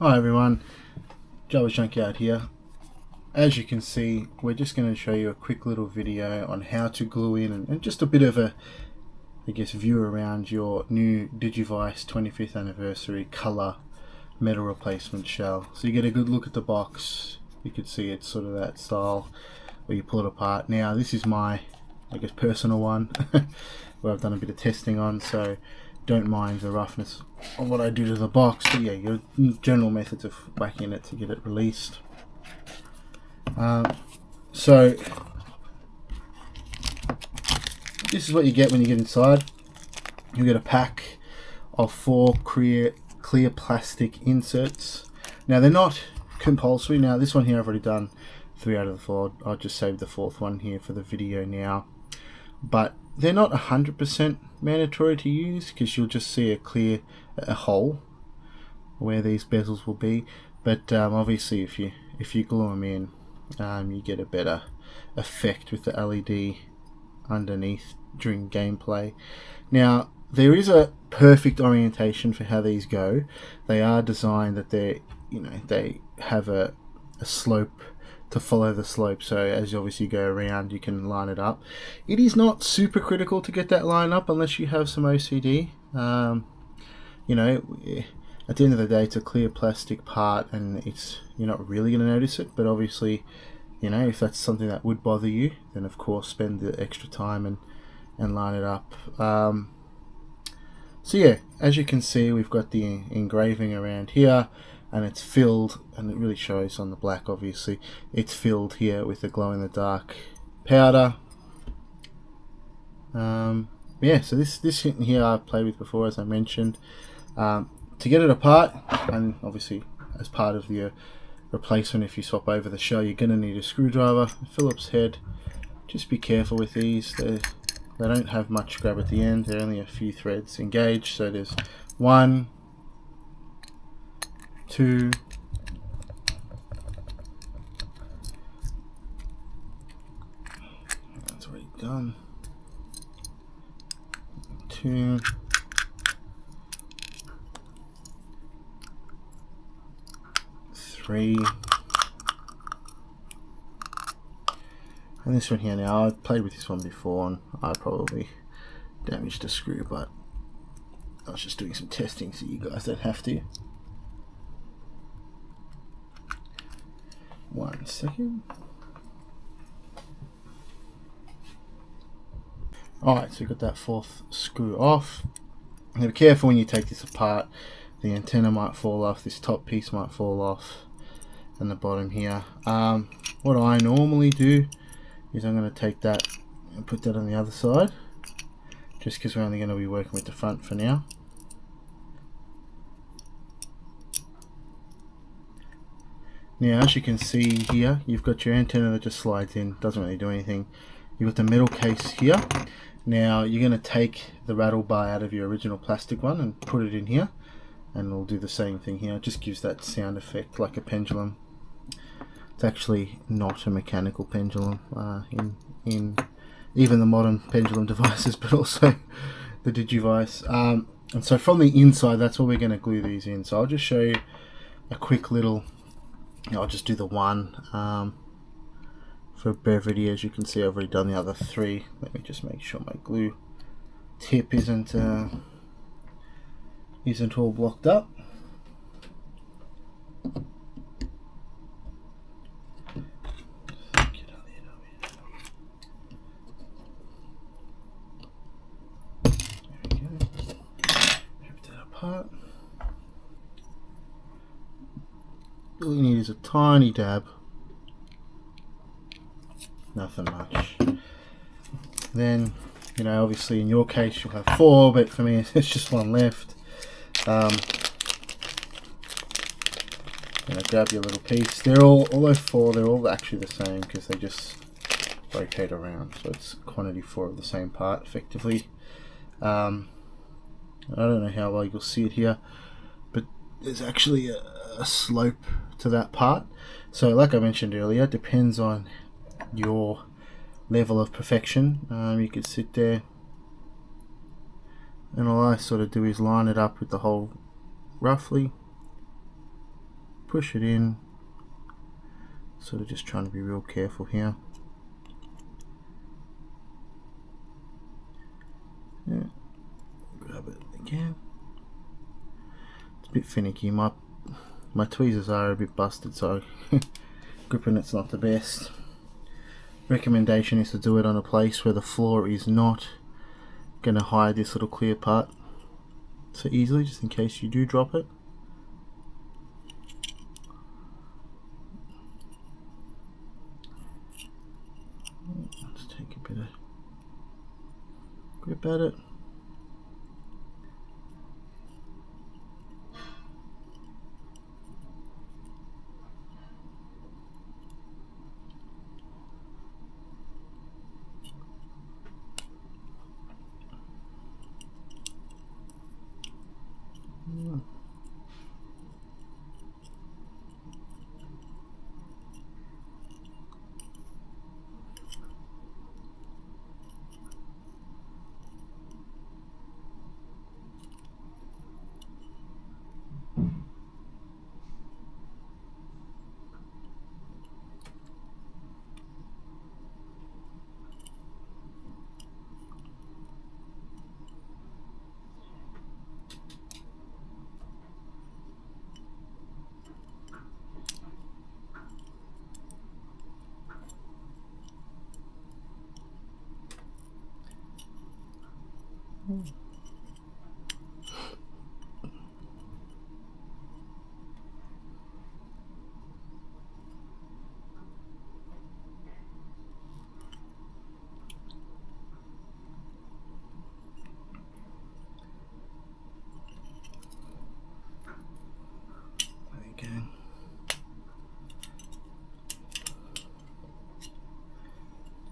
Hi everyone, Jawas Junkyard here. As you can see, we're just going to show you a quick little video on how to glue in and just a bit of a, view around your new Digivice 25th anniversary colour metal replacement shell. So you get a good look at the box. You can see it's sort of that style where you pull it apart. Now this is my, personal one where I've done a bit of testing on, so don't mind the roughness of what I do to the box, but yeah, your general methods of whacking it to get it released. So this is what you get when you get inside. You get a pack of 4 clear plastic inserts. Now they're not compulsory. Now this one here I've already done 3 out of the 4. I'll just save the 4th one here for the video now. But they're not 100% mandatory to use, because you'll just see a hole where these bezels will be. But obviously if you glue them in, you get a better effect with the LED underneath during gameplay. Now there is a perfect orientation for how these go. They are designed that they have a slope to follow the slope, so as you obviously go around you can line it up. It is not super critical to get that line up unless you have some OCD. At the end of the day it's a clear plastic part and you're not really going to notice it, but obviously if that's something that would bother you, then of course spend the extra time and line it up. So yeah, as you can see, we've got the engraving around here, and it's filled, and it really shows on the black, obviously it's filled here with the glow in the dark powder. Yeah, so this here I've played with before, as I mentioned. To get it apart, and obviously as part of your replacement, if you swap over the shell, you're going to need a screwdriver, a Phillips head. Just be careful with these. They don't have much grab at the end. They're only a few threads engaged. So there's 1, 2, that's already done. 2, 3, and this one here. Now I've played with this one before and I probably damaged a screw, but I was just doing some testing so you guys don't have to. 1 second. Alright, so we've got that 4th screw off. Now be careful when you take this apart. The antenna might fall off, this top piece might fall off, and the bottom here. What I normally do is I'm going to take that and put that on the other side, just because we're only going to be working with the front for now. Now as you can see here, you've got your antenna that just slides in, doesn't really do anything. You've got the metal case here. Now you're going to take the rattle bar out of your original plastic one and put it in here, and we'll do the same thing here. It just gives that sound effect like a pendulum. It's actually not a mechanical pendulum in even the modern pendulum devices, but also the Digivice. And so from the inside, that's where we're going to glue these in. So I'll just show you a quick little, I'll just do the one for brevity. As you can see, I've already done the other 3. Let me just make sure my glue tip isn't all blocked up. Apart. All you need is a tiny dab, nothing much. Then, obviously in your case you'll have 4, but for me it's just 1 left. Grab your little piece. They're all those 4, they're all actually the same because they just rotate around, so it's quantity 4 of the same part effectively. I don't know how well you'll see it here, but there's actually a slope to that part. So like I mentioned earlier, it depends on your level of perfection. You could sit there and all I sort of do is line it up with the hole roughly, push it in. Sort of just trying to be real careful here. Yeah. Grab it again. It's a bit finicky. My tweezers are a bit busted, so gripping it's not the best. Recommendation is to do it on a place where the floor is not going to hide this little clear part so easily, just in case you do drop it. Let's take a bit of grip at it.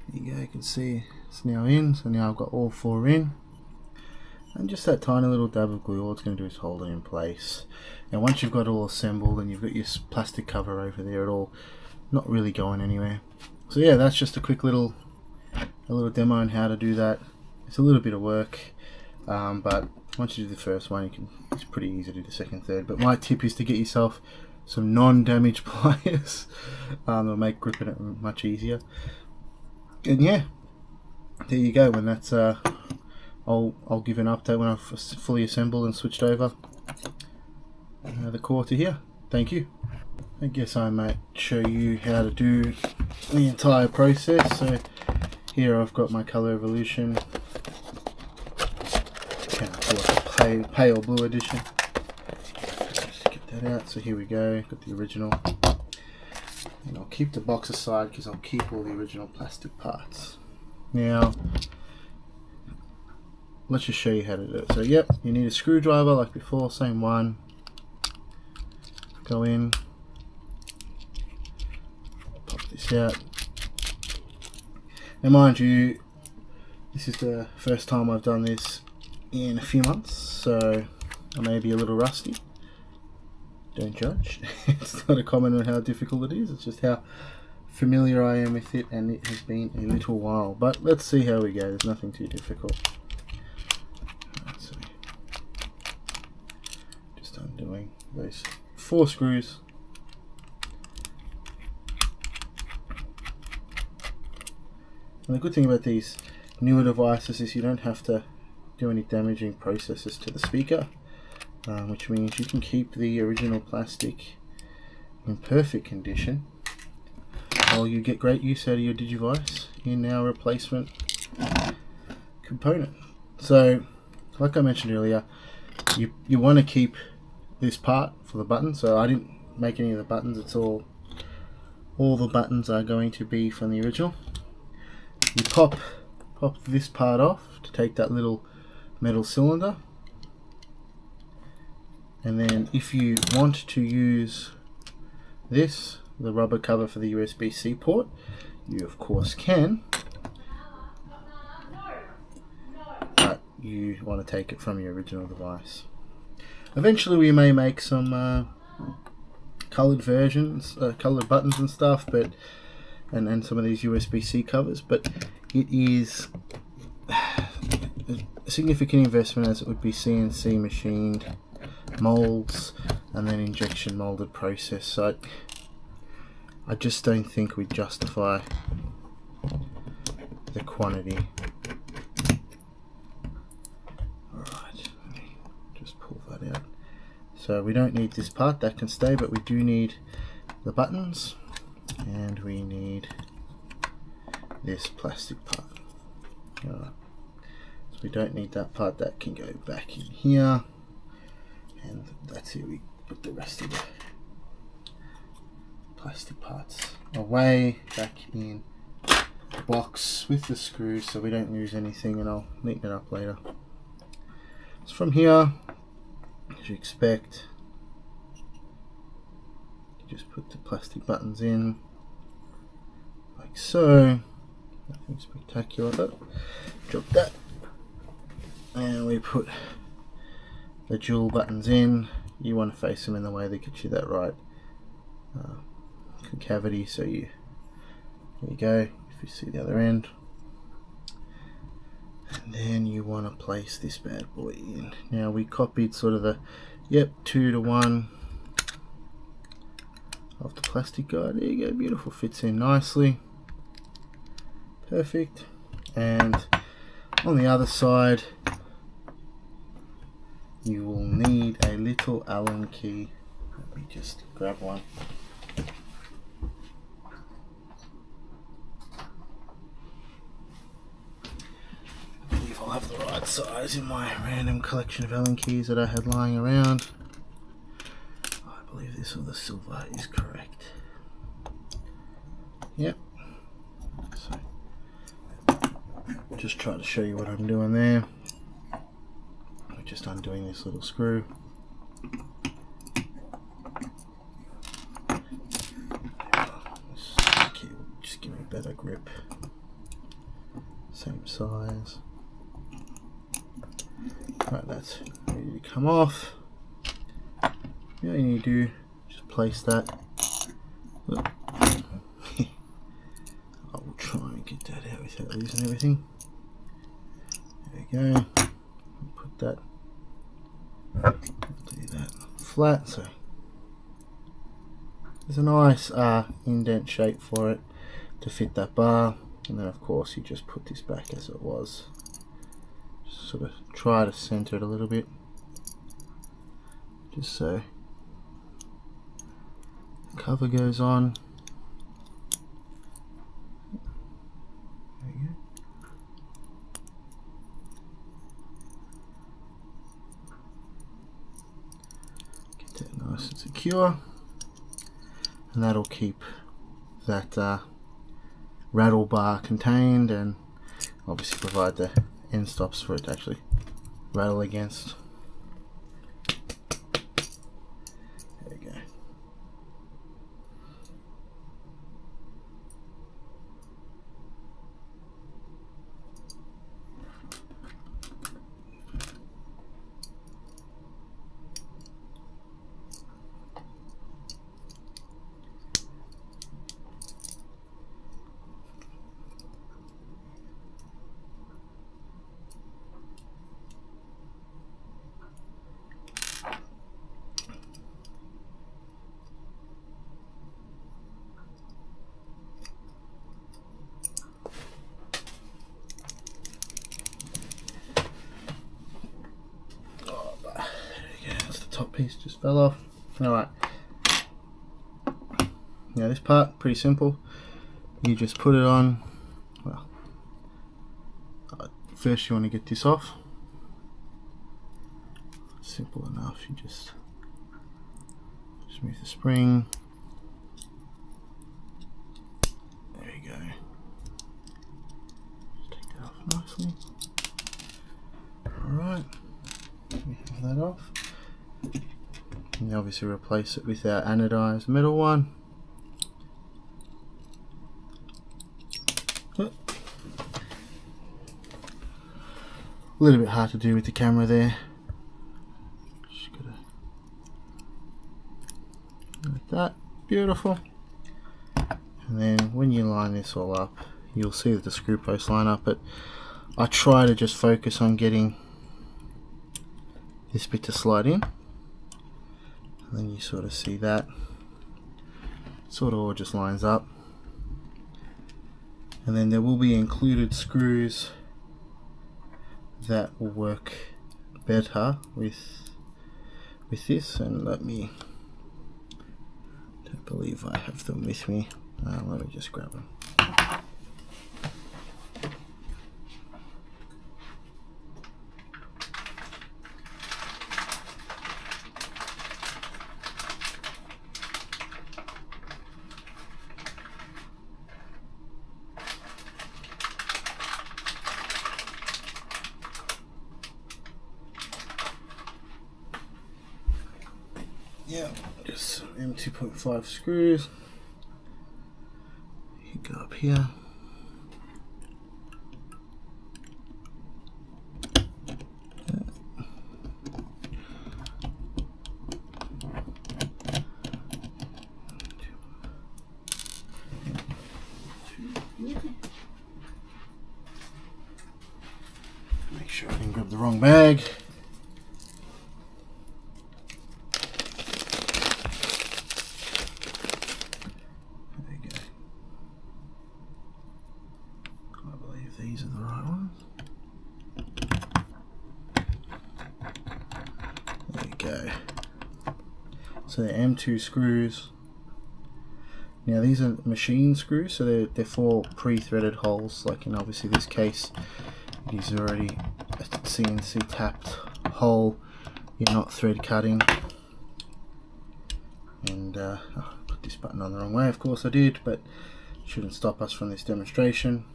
There you go, you can see it's now in, so now I've got all four in. And just that tiny little dab of glue, all it's going to do is hold it in place. And once you've got it all assembled and you've got your plastic cover over there, it'll not really going anywhere. So yeah, that's just a quick little demo on how to do that. It's a little bit of work, but once you do the first one, it's pretty easy to do the second, third. But my tip is to get yourself some non-damage pliers. They'll make gripping it much easier. And yeah, there you go. When that's I'll give an update when I've fully assembled and switched over the core to here. Thank you. I guess I might show you how to do the entire process. So here I've got my Color Evolution, pale blue edition. Just get that out. So here we go. Got the original. And I'll keep the box aside because I'll keep all the original plastic parts. Now, let's just show you how to do it. So yep, you need a screwdriver like before, same one. Go in, pop this out. Now mind you, this is the first time I've done this in a few months, so I may be a little rusty. Don't judge. It's not a comment on how difficult it is, it's just how familiar I am with it, and it has been a little while. But let's see how we go. There's nothing too difficult. So just undoing those 4 screws. And the good thing about these newer devices is you don't have to do any damaging processes to the speaker, which means you can keep the original plastic in perfect condition while you get great use out of your Digivice in our replacement component. So like I mentioned earlier, you want to keep this part for the button. So I didn't make any of the buttons, it's all the buttons are going to be from the original. You pop this part off to take that little metal cylinder, and then if you want to use this, the rubber cover for the USB-C port, you of course can, but you want to take it from your original device. Eventually we may make some colored versions, colored buttons and stuff, but and some of these USB-C covers, but it is a significant investment as it would be CNC machined molds and then injection molded process. So I just don't think we justify the quantity. Alright, let me just pull that out. So we don't need this part, that can stay, but we do need the buttons and we need this plastic part. Alright, so we don't need that part, that can go back in here, and that's it. We put the rest of the plastic parts away, back in the box with the screws so we don't lose anything, and I'll neaten it up later. So from here, as you expect, you just put the plastic buttons in like so. Nothing spectacular. Oh, drop that, and we put the dual buttons in. You want to face them in the way that gets you that right concavity. So there you go. If you see the other end, and then you want to place this bad boy in. Now we copied sort of the 2:1 of the plastic guide. There you go, beautiful, fits in nicely, perfect. And on the other side you will need a little Allen key. Let me just grab one. I believe I'll have the right size in my random collection of Allen keys that I had lying around. I believe this or the silver is correct. Yep. So just try to show you what I'm doing there. We're just undoing this little screw. Just give me a better grip. Same size. Right, that's ready to come off. All you need to do, just place that. I will try and get that out without losing everything. There we go. Put that, do that flat, so there's a nice indent shape for it to fit that bar, and then of course you just put this back as it was. Just sort of try to center it a little bit, just so the cover goes on. There you go. Get that nice and secure, and that'll keep that rattle bar contained, and obviously provide the end stops for it to actually rattle against. There we go. Top piece just fell off. Alright. Now this part, pretty simple. You just put it on. Well, first you want to get this off. Simple enough. You just move the spring. There you go. Just take that off nicely. Alright. We have that off. And obviously replace it with our anodized metal one. A little bit hard to do with the camera there. Just gotta like that. Beautiful. And then when you line this all up, you'll see that the screw posts line up, but I try to just focus on getting this bit to slide in. And then you sort of see that sort of all just lines up. And then there will be included screws that will work better with this, and let me, don't believe I have them with me. Let me just grab them. Yeah, just some M2.5 screws. You go up here. Make sure I didn't grab the wrong bag. These are the right ones. There we go. So they're M2 screws. Now these are machine screws, so they're 4 pre-threaded holes. Like in obviously this case, it is already a CNC tapped hole. You're not thread cutting. And I put this button on the wrong way. Of course I did, but it shouldn't stop us from this demonstration.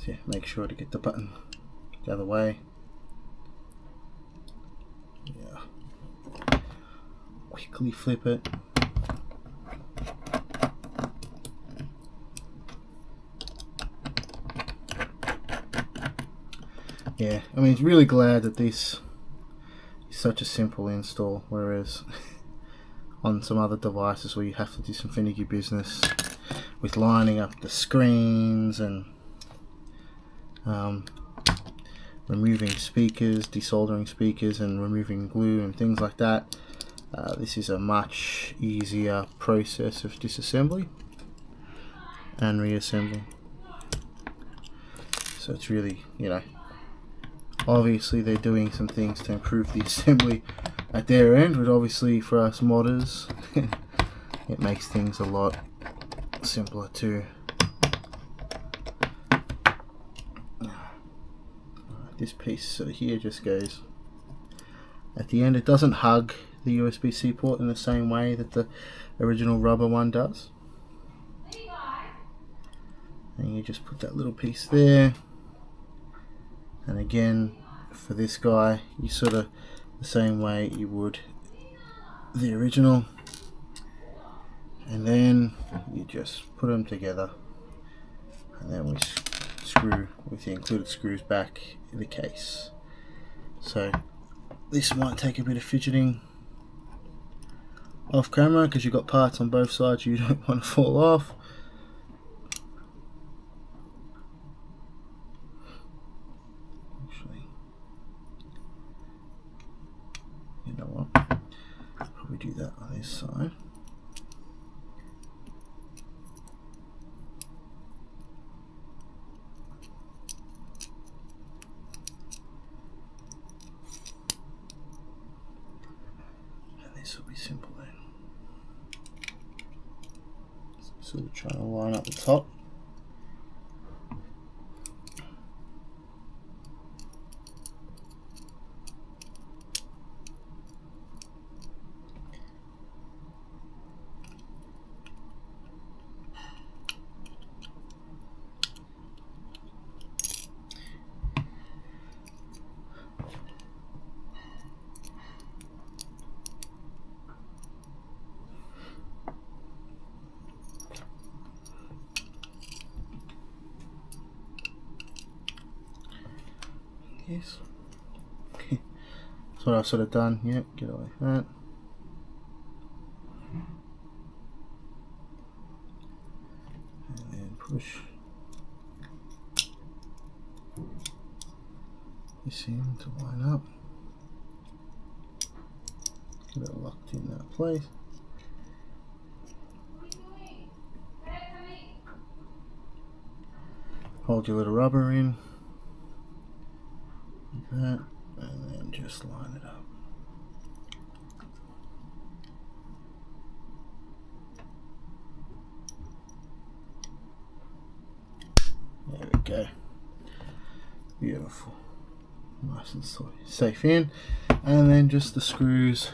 Yeah, make sure to get the button the other way. Yeah. Quickly flip it. Yeah, I mean, it's really glad that this is such a simple install, whereas on some other devices where you have to do some finicky business with lining up the screens and removing speakers, desoldering speakers and removing glue and things like that. This is a much easier process of disassembly and reassembly. So it's really, you know, obviously they're doing some things to improve the assembly at their end, but obviously for us modders it makes things a lot simpler too. This piece sort of here just goes at the end. It doesn't hug the USB-C port in the same way that the original rubber one does. And you just put that little piece there. And again, for this guy, you sort of the same way you would the original. And then you just put them together. And then we screw with the included screws back in the case. So this might take a bit of fidgeting off camera because you've got parts on both sides you don't want to fall off. Actually, you know what? Probably do that on this side. This will be simple then. Sort of trying to line up the top. Yes. That's what I've sort of done. Yep, get away from that. And then push this in to line up. Get it locked in that place. Hold your little rubber in, like that, and then just line it up. There we go. Beautiful. Nice and safe in. And then just the screws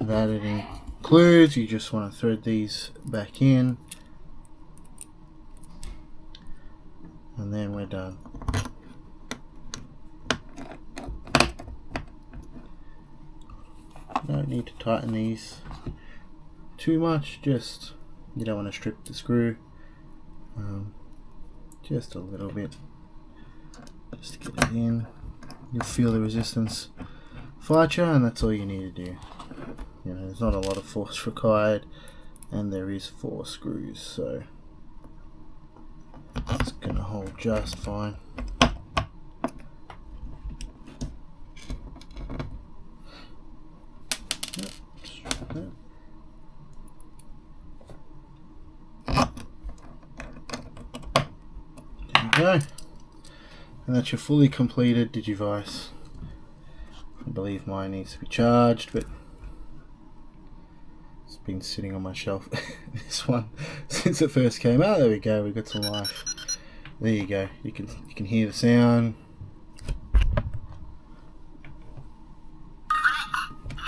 that it includes. You just want to thread these back in. And then we're done. Don't need to tighten these too much, just you don't want to strip the screw. Just a little bit, just to get it in. You'll feel the resistance fight you, and that's all you need to do. You know, there's not a lot of force required, and there is 4 screws, so it's going to hold just fine. Go. And that's your fully completed Digivice. I believe mine needs to be charged, but it's been sitting on my shelf this one since it first came out. There we go, we got some life. There you go, you can hear the sound.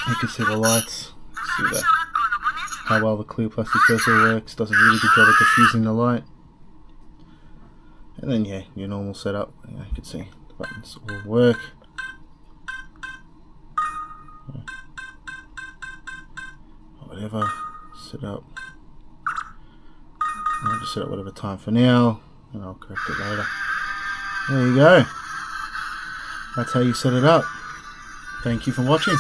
You can see the lights, see how well the clear plastic bezel works. Does a really good job of diffusing the light. And then yeah, your normal setup. You can see the buttons all work. Whatever, set up. I'll just set up whatever time for now, and I'll correct it later. There you go. That's how you set it up. Thank you for watching.